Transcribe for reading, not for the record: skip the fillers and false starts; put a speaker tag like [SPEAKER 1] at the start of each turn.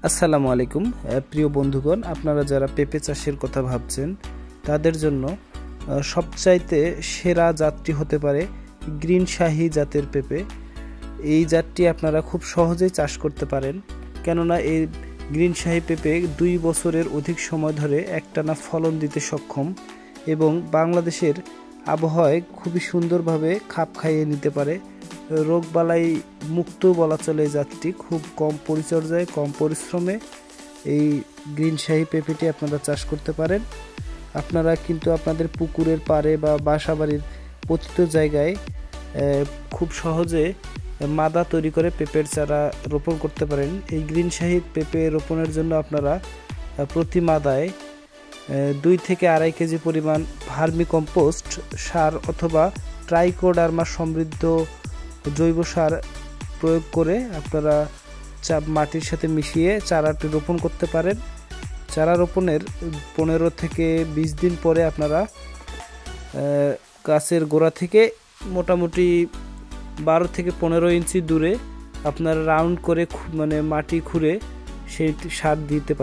[SPEAKER 1] আসসালামু আলাইকুম প্রিয় বন্ধুগণ, আপনারা যারা পেঁপে চাষের কথা ভাবছেন তাদের জন্য সবচাইতে সেরা জাতটি হতে পারে গ্রিন শাহি জাতের পেঁপে। এই জাতটি আপনারা খুব সহজেই চাষ করতে পারেন, কেননা এই গ্রিন শাহি পেঁপে 2 বছরের অধিক সময় ধরে একটানা ফলন দিতে সক্ষম এবং বাংলাদেশের আবহাওয়ায় খুবই সুন্দরভাবে খাপ খাইয়ে নিতে পারে। রোগবালাই মুক্ত বলা চলে এই জাতটি। খুব কম পরিচর্যায় কম পরিশ্রমে এই গ্রিন শাহি পেঁপেটি আপনারা চাষ করতে পারেন। আপনারা কিন্তু আপনাদের পুকুরের পাড়ে বা বাসাবাড়ির পতিত জায়গায় খুব সহজে মাদা তৈরি করে পেঁপের চারা রোপণ করতে পারেন। এই গ্রিন শাহি পেঁপে রোপণের জন্য আপনারা প্রতি মাদায় 2 থেকে 2.5 কেজি পরিমাণ ভার্মি কম্পোস্ট সার অথবা ট্রাইকোডার্মা সমৃদ্ধ জৈব সার প্রয়োগ করে আপনারা মাটির সাথে মিশিয়ে চারাটি রোপণ করতে পারেন। চারা রোপণের 15 থেকে 20 দিন পরে আপনারা গাছের গোড়া থেকে মোটামুটি 12 থেকে 15 ইঞ্চি দূরে আপনারা রাউন্ড করে মাটি খুঁড়ে সেই সার দিতে পারেন।